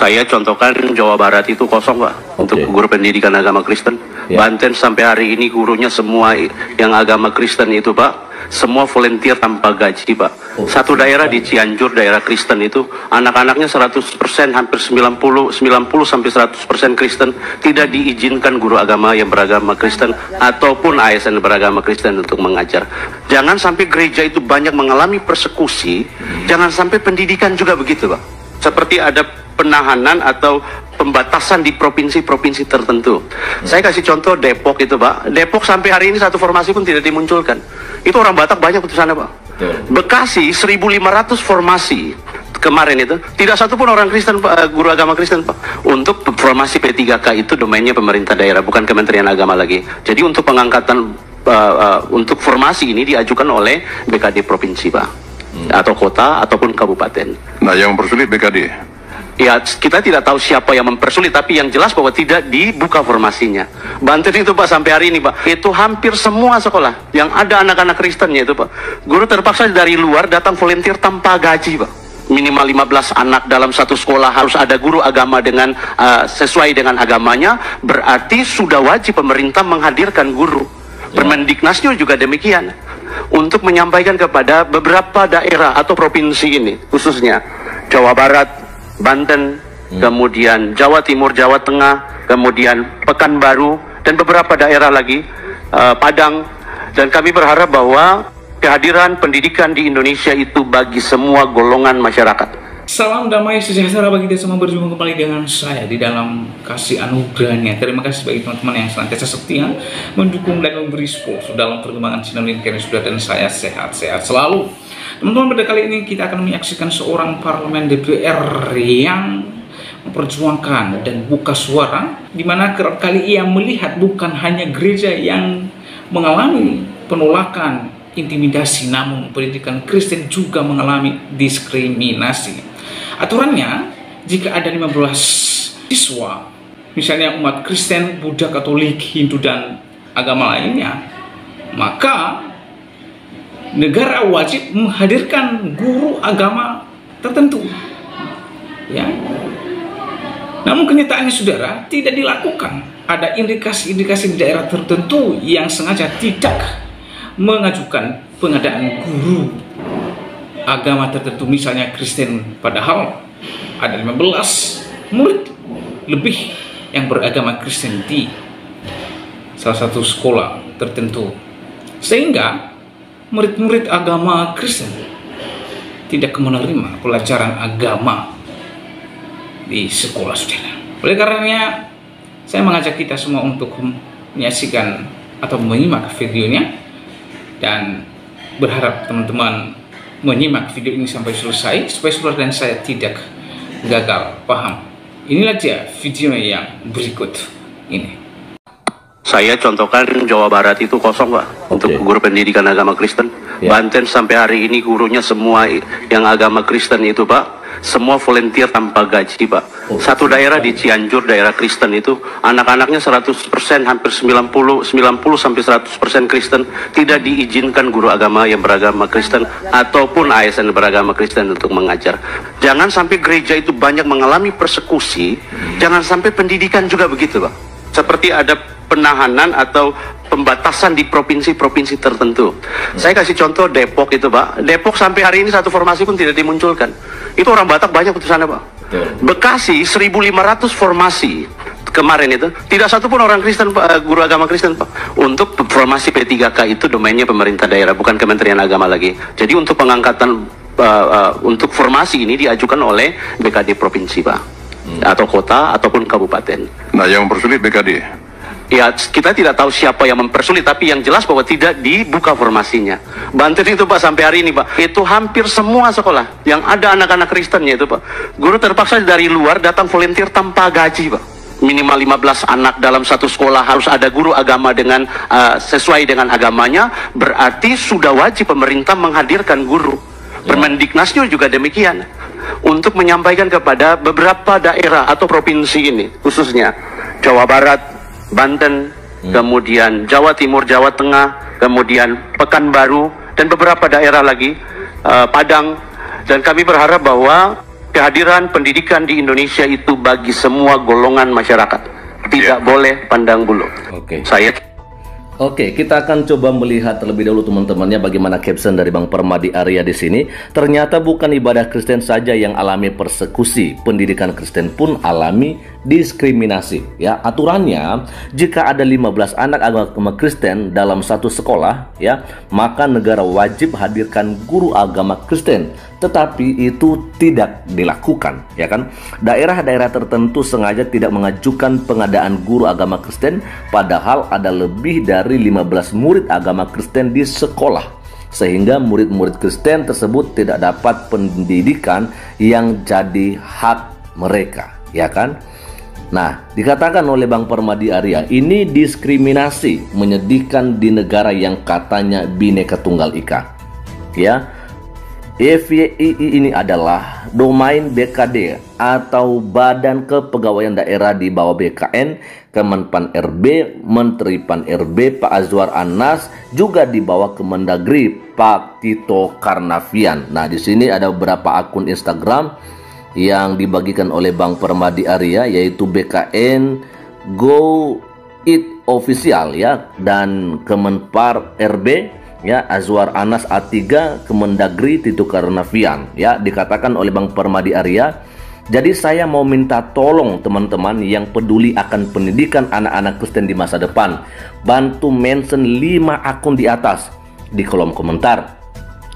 Saya contohkan Jawa Barat itu kosong Pak, untuk guru pendidikan agama Kristen. Banten sampai hari ini gurunya semua yang agama Kristen itu Pak, semua volunteer tanpa gaji Pak. Satu daerah di Cianjur, daerah Kristen itu, anak-anaknya 100%, hampir 90 sampai 100% Kristen, tidak diizinkan guru agama yang beragama Kristen ataupun ASN beragama Kristen untuk mengajar. Jangan sampai gereja itu banyak mengalami persekusi, jangan sampai pendidikan juga begitu Pak. Seperti ada penahanan atau pembatasan di provinsi-provinsi tertentu. Saya kasih contoh Depok itu Pak. Depok sampai hari ini satu formasi pun tidak dimunculkan. Itu orang Batak banyak di sana Pak. Bekasi 1.500 formasi kemarin itu, tidak satu pun orang Kristen Pak, guru agama Kristen Pak. Untuk formasi P3K itu domainnya pemerintah daerah, bukan Kementerian Agama lagi. Jadi untuk pengangkatan untuk formasi ini diajukan oleh BKD provinsi Pak. Atau kota ataupun kabupaten. Nah, yang mempersulit BKD? Ya, kita tidak tahu siapa yang mempersulit, tapi yang jelas bahwa tidak dibuka formasinya. Banten itu Pak, sampai hari ini Pak, itu hampir semua sekolah yang ada anak-anak Kristennya itu Pak, guru terpaksa dari luar datang volunteer tanpa gaji Pak. Minimal 15 anak dalam satu sekolah harus ada guru agama dengan sesuai dengan agamanya, berarti sudah wajib pemerintah menghadirkan guru. Permendiknasnya juga demikian, untuk menyampaikan kepada beberapa daerah atau provinsi ini, khususnya Jawa Barat, Banten, kemudian Jawa Timur, Jawa Tengah, kemudian Pekanbaru, dan beberapa daerah lagi, Padang. Dan kami berharap bahwa kehadiran pendidikan di Indonesia itu bagi semua golongan masyarakat. Salam damai sejahtera bagi kita semua, berjumpa kembali dengan saya di dalam kasih anugerahnya. Terima kasih bagi teman-teman yang senantiasa setia mendukung dan memberi support dalam perkembangan channel ini, karena sudah dan saya sehat-sehat selalu. Teman-teman, pada kali ini kita akan menyaksikan seorang parlemen DPR yang memperjuangkan dan buka suara, di mana kerap kali ia melihat bukan hanya gereja yang mengalami penolakan, intimidasi, namun pendidikan Kristen juga mengalami diskriminasi. Aturannya, jika ada 15 siswa, misalnya umat Kristen, Buddha, Katolik, Hindu, dan agama lainnya, maka negara wajib menghadirkan guru agama tertentu. Ya. Namun kenyataannya saudara, tidak dilakukan. Ada indikasi-indikasi di daerah tertentu yang sengaja tidak mengajukan pengadaan guru agama tertentu, misalnya Kristen, padahal ada 15 murid lebih yang beragama Kristen di salah satu sekolah tertentu, sehingga murid-murid agama Kristen tidak menerima pelajaran agama di sekolah saudara. Oleh karenanya, saya mengajak kita semua untuk menyaksikan atau menyimak videonya, dan berharap teman-teman menyimak video ini sampai selesai supaya saudara dan saya tidak gagal paham. Inilah dia video yang berikut ini. Saya contohkan Jawa Barat itu kosong Pak, untuk guru pendidikan agama Kristen. Banten sampai hari ini gurunya semua yang agama Kristen itu Pak, semua volunteer tanpa gaji Pak. Satu daerah di Cianjur, daerah Kristen itu, anak-anaknya 100%, hampir 90 sampai 100% Kristen, tidak diizinkan guru agama yang beragama Kristen ataupun ASN beragama Kristen untuk mengajar. Jangan sampai gereja itu banyak mengalami persekusi, jangan sampai pendidikan juga begitu Pak. Seperti ada penahanan atau pembatasan di provinsi-provinsi tertentu. Saya kasih contoh Depok itu Pak. Depok sampai hari ini satu formasi pun tidak dimunculkan. Itu orang Batak banyak di sana Pak. Bekasi 1.500 formasi kemarin itu, tidak satu pun orang Kristen Pak, guru agama Kristen Pak. Untuk formasi P3K itu domainnya pemerintah daerah, bukan Kementerian Agama lagi. Jadi untuk pengangkatan untuk formasi ini diajukan oleh BKD provinsi Pak. Atau kota ataupun kabupaten. Nah, yang mempersulit BKD? Ya, kita tidak tahu siapa yang mempersulit, tapi yang jelas bahwa tidak dibuka formasinya. Banten itu Pak, sampai hari ini Pak, itu hampir semua sekolah yang ada anak-anak Kristennya itu Pak, guru terpaksa dari luar datang volunteer tanpa gaji Pak. Minimal 15 anak dalam satu sekolah harus ada guru agama dengan sesuai dengan agamanya, berarti sudah wajib pemerintah menghadirkan guru. Permendiknasnya juga demikian, untuk menyampaikan kepada beberapa daerah atau provinsi ini, khususnya Jawa Barat, Banten, kemudian Jawa Timur, Jawa Tengah, kemudian Pekanbaru, dan beberapa daerah lagi, Padang. Dan kami berharap bahwa kehadiran pendidikan di Indonesia itu bagi semua golongan masyarakat. Tidak boleh pandang bulu. Oke, kita akan coba melihat terlebih dahulu teman-temannya bagaimana caption dari Bang Permadi Arya di sini. Ternyata bukan ibadah Kristen saja yang alami persekusi, pendidikan Kristen pun alami diskriminasi. Ya, aturannya jika ada 15 anak agama Kristen dalam satu sekolah, ya, maka negara wajib hadirkan guru agama Kristen. Tetapi itu tidak dilakukan, ya kan? Daerah-daerah tertentu sengaja tidak mengajukan pengadaan guru agama Kristen, padahal ada lebih dari 15 murid agama Kristen di sekolah, sehingga murid-murid Kristen tersebut tidak dapat pendidikan yang jadi hak mereka, ya kan? Nah, dikatakan oleh Bang Permadi Arya, ini diskriminasi menyedihkan di negara yang katanya Bhinneka Tunggal Ika, ya. FYI ini adalah domain BKD atau Badan Kepegawaian Daerah di bawah BKN, Kemenpan RB, Menteri Pan RB Pak Azwar Anas, juga di bawah Kemendagri Pak Tito Karnavian. Nah, di sini ada beberapa akun Instagram yang dibagikan oleh Bang Permadi Arya, yaitu BKN Go It Official, ya, dan Kemenpar RB, ya, Azwar Anas A3, Kemendagri Tito Karnavian. Ya, dikatakan oleh Bang Permadi Arya, jadi saya mau minta tolong teman-teman yang peduli akan pendidikan anak-anak Kristen di masa depan, bantu mention 5 akun di atas di kolom komentar.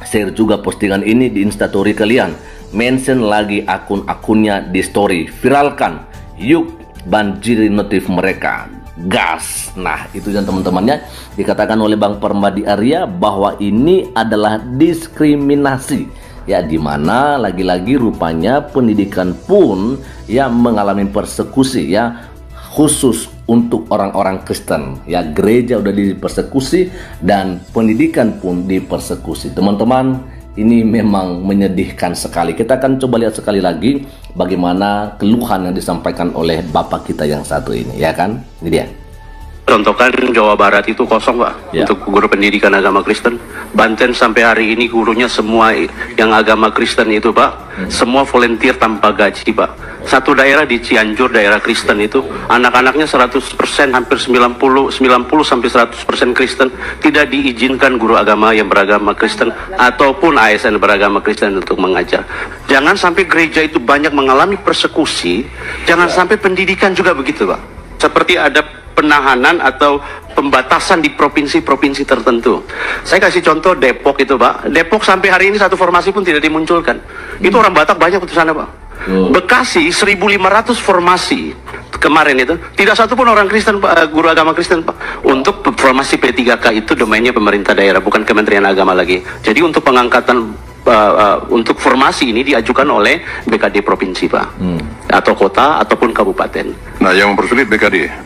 Share juga postingan ini di instastory kalian, mention lagi akun-akunnya di story, viralkan, yuk banjiri notif mereka. Gas. Nah, itu yang teman-temannya dikatakan oleh Bang Permadi Arya bahwa ini adalah diskriminasi, ya, dimana lagi-lagi rupanya pendidikan pun ya mengalami persekusi, ya, khusus untuk orang-orang Kristen, ya. Gereja udah dipersekusi dan pendidikan pun dipersekusi. Teman-teman, ini memang menyedihkan sekali. Kita akan coba lihat sekali lagi bagaimana keluhan yang disampaikan oleh Bapak kita yang satu ini, ya kan? Ini dia. Contohkan Jawa Barat itu kosong, Pak, ya, untuk guru pendidikan agama Kristen. Banten sampai hari ini gurunya semua yang agama Kristen itu, Pak, semua volunteer tanpa gaji, Pak. Satu daerah di Cianjur, daerah Kristen itu, anak-anaknya 100%, hampir 90 sampai 100% Kristen, tidak diizinkan guru agama yang beragama Kristen ataupun ASN beragama Kristen untuk mengajar. Jangan sampai gereja itu banyak mengalami persekusi, jangan sampai pendidikan juga begitu, Pak. Seperti ada penahanan atau pembatasan di provinsi-provinsi tertentu. Saya kasih contoh Depok itu, Pak. Depok sampai hari ini satu formasi pun tidak dimunculkan. Itu orang Batak banyak di sana, Pak. Bekasi 1.500 formasi kemarin itu, tidak satu pun orang Kristen, Pak, guru agama Kristen, Pak. Untuk formasi P3K itu domainnya pemerintah daerah, bukan Kementerian Agama lagi. Jadi untuk pengangkatan untuk formasi ini diajukan oleh BKD provinsi, Pak, atau kota ataupun kabupaten. Nah, yang mempersulit BKD.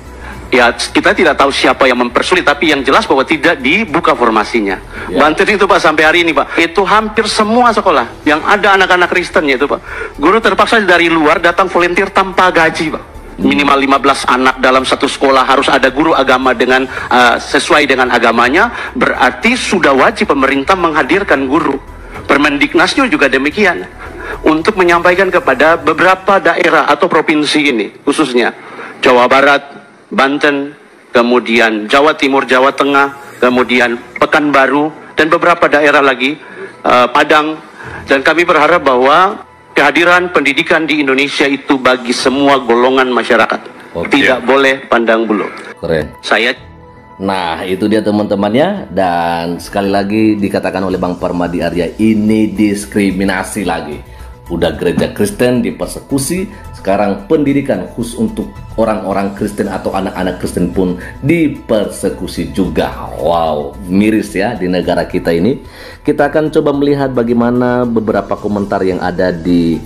Ya, kita tidak tahu siapa yang mempersulit, tapi yang jelas bahwa tidak dibuka formasinya. Ya. Banten itu, Pak, sampai hari ini, Pak, itu hampir semua sekolah yang ada anak-anak Kristennya itu, Pak, guru terpaksa dari luar datang volunteer tanpa gaji, Pak. Minimal 15 anak dalam satu sekolah harus ada guru agama dengan sesuai dengan agamanya, berarti sudah wajib pemerintah menghadirkan guru. Permendiknasnya juga demikian, untuk menyampaikan kepada beberapa daerah atau provinsi ini, khususnya Jawa Barat, Banten, kemudian Jawa Timur, Jawa Tengah, kemudian Pekanbaru, dan beberapa daerah lagi, Padang. Dan kami berharap bahwa kehadiran pendidikan di Indonesia itu bagi semua golongan masyarakat. Tidak boleh pandang bulu. Keren. Nah, itu dia teman-temannya. Dan sekali lagi dikatakan oleh Bang Permadi Arya, ini diskriminasi lagi. Udah gereja Kristen dipersekusi, sekarang pendidikan khusus untuk orang-orang Kristen atau anak-anak Kristen pun dipersekusi juga. Wow, miris ya di negara kita ini. Kita akan coba melihat bagaimana beberapa komentar yang ada di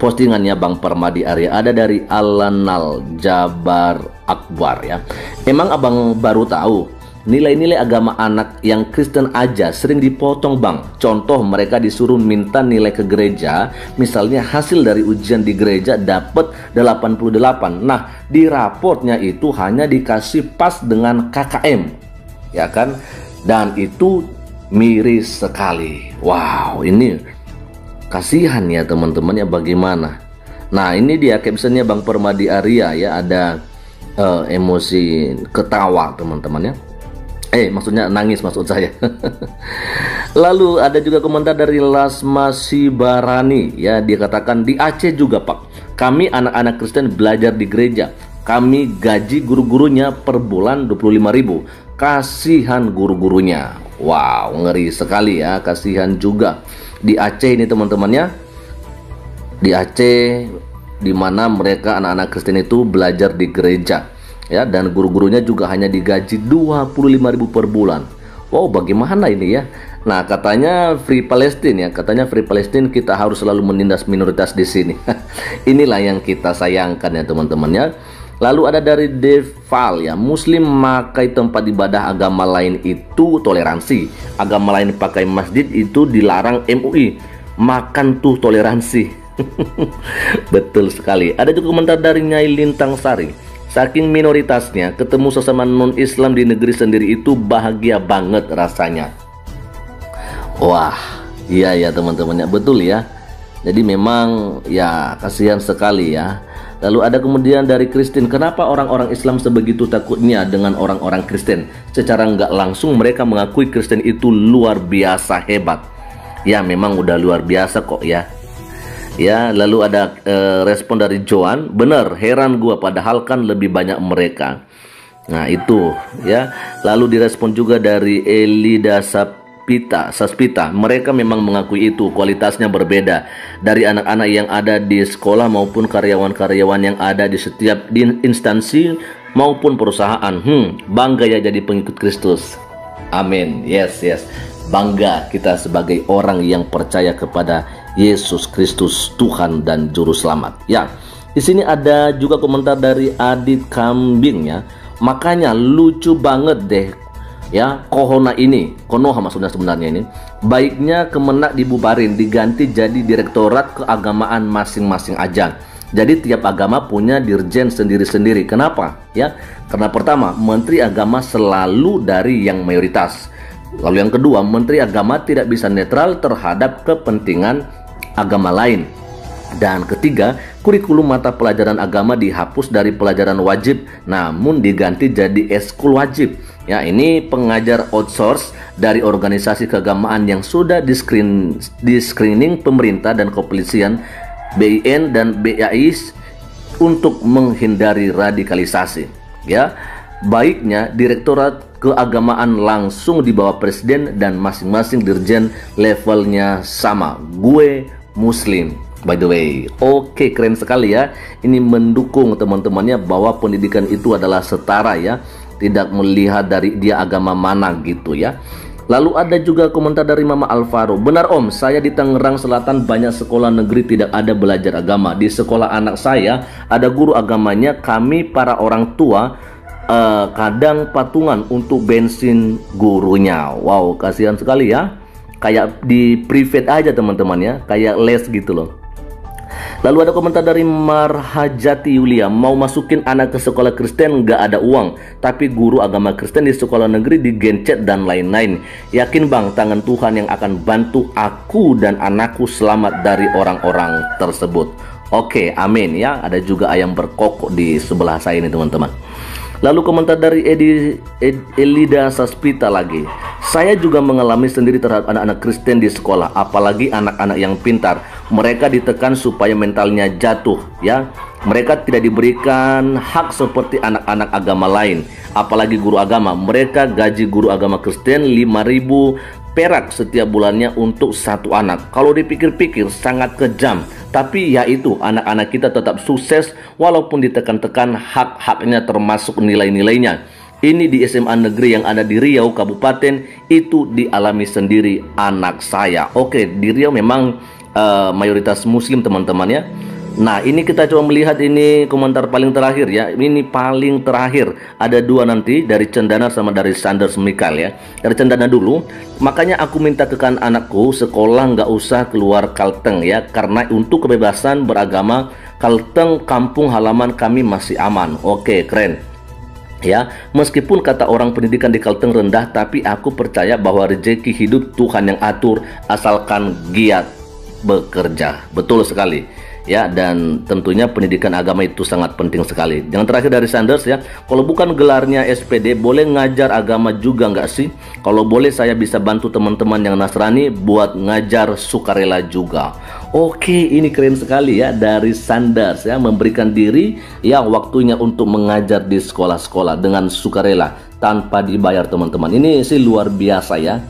postingannya Bang Permadi Arya. Ada dari Alanal Jabar Akbar ya. Emang abang baru tahu nilai-nilai agama anak yang Kristen aja sering dipotong, Bang. Contoh, mereka disuruh minta nilai ke gereja, misalnya hasil dari ujian di gereja dapat 88. Nah, di raportnya itu hanya dikasih pas dengan KKM, ya kan? Dan itu miris sekali. Wow, ini Kasihan ya teman-teman ya, bagaimana. Nah ini dia captionnya Bang Permadi Arya ya, ada emosi ketawa teman-teman ya. Maksudnya nangis maksud saya. Lalu ada juga komentar dari Lasma Sibarani ya, dia katakan di Aceh juga Pak, kami anak-anak Kristen belajar di gereja, kami gaji guru-gurunya per bulan 25.000. Kasihan guru-gurunya. Wow, ngeri sekali ya, kasihan juga di Aceh ini teman-temannya. Di Aceh, di mana mereka anak-anak Kristen itu belajar di gereja ya, dan guru-gurunya juga hanya digaji 25.000 per bulan. Wow, bagaimana ini ya? Nah, katanya Free Palestine ya, katanya Free Palestine kita harus selalu menindas minoritas di sini. Inilah yang kita sayangkan ya teman-teman ya. Lalu ada dari Deval ya, Muslim memakai tempat ibadah agama lain itu toleransi, agama lain pakai masjid itu dilarang MUI. Makan tuh toleransi. Betul sekali. Ada juga komentar dari Nyai Lintang Sari. Saking minoritasnya, ketemu sesama non-Islam di negeri sendiri itu bahagia banget rasanya. Wah, iya ya teman-teman ya, betul ya. Jadi memang ya kasihan sekali ya. Lalu ada kemudian dari Kristen, kenapa orang-orang Islam sebegitu takutnya dengan orang-orang Kristen? Secara nggak langsung mereka mengakui Kristen itu luar biasa hebat. Ya memang udah luar biasa kok ya. Ya, lalu ada respon dari Joan, bener, heran gua padahal kan lebih banyak mereka. Nah itu ya. Lalu direspon juga dari Elida Saspita, mereka memang mengakui itu, kualitasnya berbeda dari anak-anak yang ada di sekolah maupun karyawan-karyawan yang ada di setiap instansi maupun perusahaan. Bangga ya jadi pengikut Kristus. Amin. Yes. Bangga kita sebagai orang yang percaya kepada Yesus Kristus Tuhan dan Juru Selamat. Ya, di sini ada juga komentar dari Adit Kambing ya. Makanya lucu banget deh ya, Konoha maksudnya sebenarnya ini. Baiknya Kemenak dibubarin, diganti jadi Direktorat Keagamaan masing-masing aja. Jadi tiap agama punya dirjen sendiri-sendiri. Kenapa? Ya, karena pertama, Menteri Agama selalu dari yang mayoritas. Lalu yang kedua, Menteri Agama tidak bisa netral terhadap kepentingan agama lain. Dan ketiga, kurikulum mata pelajaran agama dihapus dari pelajaran wajib, namun diganti jadi eskul wajib. Ya, ini pengajar outsource dari organisasi keagamaan yang sudah di screening pemerintah dan kepolisian, BIN dan BAI untuk menghindari radikalisasi. Ya, baiknya Direktorat Keagamaan langsung di bawah presiden dan masing-masing dirjen levelnya sama. Gue Muslim, by the way. Oke, keren sekali ya. Ini mendukung teman-temannya bahwa pendidikan itu adalah setara ya, tidak melihat dari dia agama mana gitu ya. Lalu ada juga komentar dari Mama Alvaro. Benar Om, saya di Tangerang Selatan banyak sekolah negeri tidak ada belajar agama. Di sekolah anak saya ada guru agamanya, kami para orang tua kadang patungan untuk bensin gurunya. Wow, kasihan sekali ya. Kayak di private aja teman-teman ya, kayak les gitu loh. Lalu ada komentar dari Marhajati Yulia, mau masukin anak ke sekolah Kristen nggak ada uang, tapi guru agama Kristen di sekolah negeri digencet dan lain-lain. Yakin Bang, tangan Tuhan yang akan bantu aku dan anakku selamat dari orang-orang tersebut. Oke, amin ya. Ada juga ayam berkokok di sebelah saya ini teman-teman. Lalu komentar dari Elida Saspita lagi. Saya juga mengalami sendiri terhadap anak-anak Kristen di sekolah, apalagi anak-anak yang pintar. Mereka ditekan supaya mentalnya jatuh ya. Mereka tidak diberikan hak seperti anak-anak agama lain, apalagi guru agama. Mereka gaji guru agama Kristen 5.000 perak setiap bulannya untuk satu anak. Kalau dipikir-pikir sangat kejam. Tapi ya itu, anak-anak kita tetap sukses walaupun ditekan-tekan hak-haknya termasuk nilai-nilainya. Ini di SMA negeri yang ada di Riau Kabupaten, itu dialami sendiri anak saya. Oke, di Riau memang mayoritas Muslim teman-teman ya. Nah, ini kita coba melihat ini komentar paling terakhir ya. Ini paling terakhir. Ada dua nanti, dari Cendana sama dari Sanders Mikael ya. Dari Cendana dulu. Makanya aku minta ke anakku sekolah nggak usah keluar Kalteng ya. Karena untuk kebebasan beragama, Kalteng kampung halaman kami masih aman. Oke, keren. Ya, meskipun kata orang pendidikan di Kalteng rendah, tapi aku percaya bahwa rezeki hidup Tuhan yang atur asalkan giat. bekerja. Betul sekali. Ya, dan tentunya pendidikan agama itu sangat penting sekali. Yang terakhir dari Sanders ya, kalau bukan gelarnya SPD, boleh ngajar agama juga nggak sih? Kalau boleh saya bisa bantu teman-teman yang Nasrani buat ngajar sukarela juga. Oke, ini keren sekali ya dari Sanders ya, memberikan diri ya waktunya untuk mengajar di sekolah-sekolah dengan sukarela tanpa dibayar teman-teman. Ini sih luar biasa ya.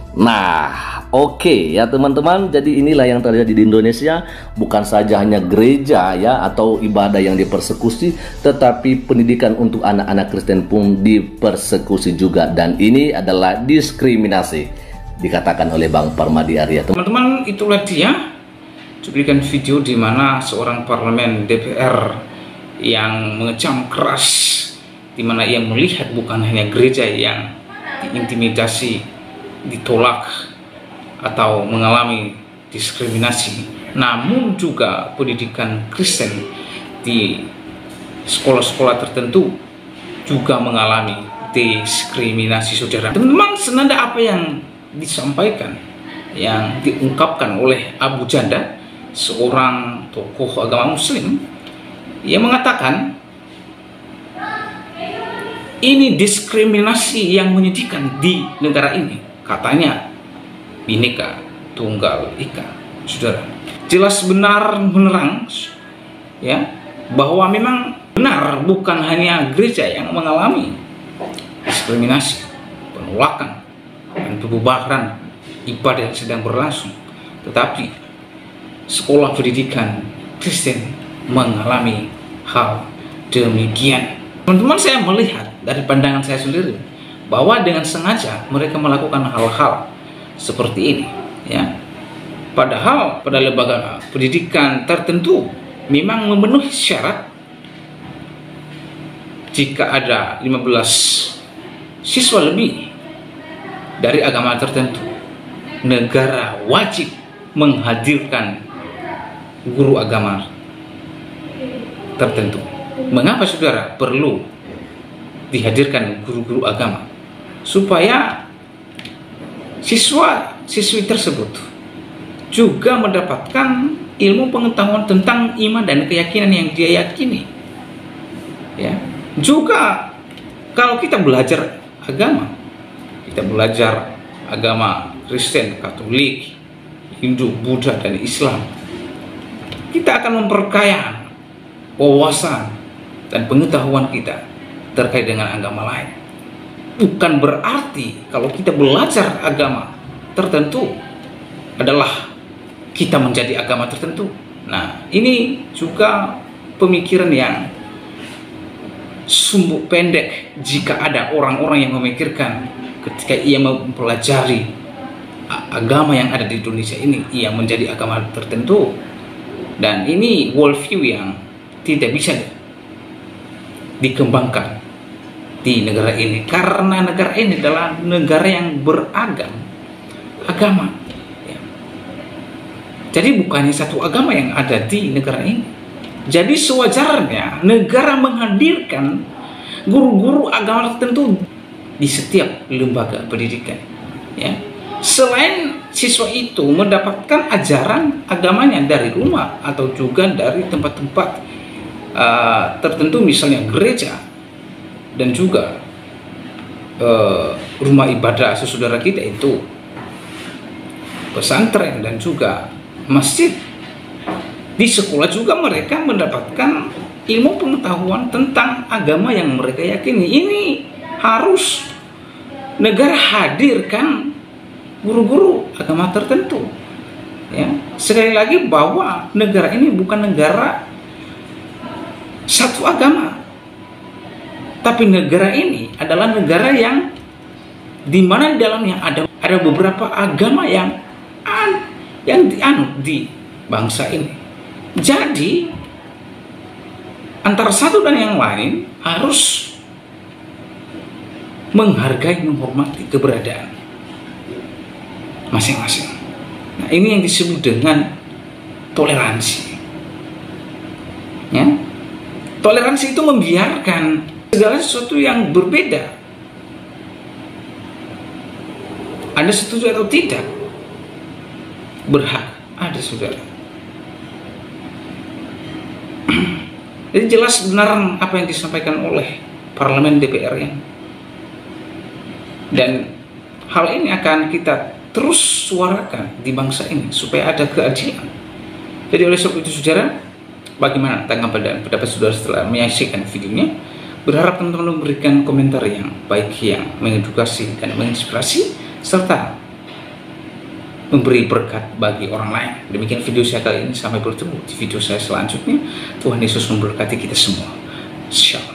Nah, oke ya teman-teman, jadi inilah yang terjadi di Indonesia. Bukan saja hanya gereja ya atau ibadah yang dipersekusi, tetapi pendidikan untuk anak-anak Kristen pun dipersekusi juga. Dan ini adalah diskriminasi, dikatakan oleh Bang Parmadi Arya. Teman-teman, itulah dia cuplikan video di mana seorang parlemen DPR yang mengecam keras, di mana ia melihat bukan hanya gereja yang diintimidasi, ditolak atau mengalami diskriminasi, namun juga pendidikan Kristen di sekolah-sekolah tertentu juga mengalami diskriminasi, saudara. Teman-teman, senada apa yang disampaikan, yang diungkapkan oleh Abu Janda, seorang tokoh agama Muslim, ia mengatakan ini diskriminasi yang menyedihkan di negara ini. Katanya Bhinneka Tunggal Ika, saudara. Jelas benar menerang ya, bahwa memang benar bukan hanya gereja yang mengalami diskriminasi, penolakan, dan pembubaran ibadah yang sedang berlangsung, tetapi sekolah pendidikan Kristen mengalami hal demikian. Teman-teman, saya melihat dari pandangan saya sendiri bahwa dengan sengaja mereka melakukan hal-hal seperti ini ya. Padahal pada lembaga pendidikan tertentu memang memenuhi syarat jika ada 15 siswa lebih dari agama tertentu, negara wajib menghadirkan guru agama tertentu. Mengapa saudara perlu dihadirkan guru-guru agama? Supaya siswa-siswi tersebut juga mendapatkan ilmu pengetahuan tentang iman dan keyakinan yang dia yakini ya. Juga kalau kita belajar agama, kita belajar agama Kristen, Katolik, Hindu, Buddha, dan Islam, kita akan memperkaya wawasan dan pengetahuan kita terkait dengan agama lain. Bukan berarti kalau kita belajar agama tertentu adalah kita menjadi agama tertentu. Nah, ini juga pemikiran yang sumbu pendek jika ada orang-orang yang memikirkan ketika ia mempelajari agama yang ada di Indonesia ini, ia menjadi agama tertentu. Dan ini worldview yang tidak bisa dikembangkan di negara ini, karena negara ini adalah negara yang beragama ya. Jadi bukannya satu agama yang ada di negara ini. Jadi sewajarnya negara menghadirkan guru-guru agama tertentu di setiap lembaga pendidikan ya. Selain siswa itu mendapatkan ajaran agamanya dari rumah atau juga dari tempat-tempat tertentu, misalnya gereja dan juga rumah ibadah saudara kita itu pesantren dan juga masjid. Di sekolah juga mereka mendapatkan ilmu pengetahuan tentang agama yang mereka yakini. Ini harus negara hadirkan guru-guru agama tertentu ya. Sekali lagi bahwa negara ini bukan negara satu agama, tapi negara ini adalah negara yang dimana di dalamnya ada beberapa agama yang dianut di bangsa ini. Jadi antara satu dan yang lain harus menghargai, menghormati keberadaan masing-masing. Nah, ini yang disebut dengan toleransi ya. Toleransi itu membiarkan segala sesuatu yang berbeda, Anda setuju atau tidak, berhak ada, saudara. Jadi jelas benar apa yang disampaikan oleh parlemen DPR ya. Dan hal ini akan kita terus suarakan di bangsa ini supaya ada keadilan. Jadi oleh sebab itu, saudara, bagaimana tanggapan dan pendapat saudara setelah menyaksikan videonya? Berharap teman-teman memberikan komentar yang baik, yang mengedukasi dan menginspirasi, serta memberi berkat bagi orang lain. Demikian video saya kali ini, sampai bertemu di video saya selanjutnya. Tuhan Yesus memberkati kita semua. Shalom.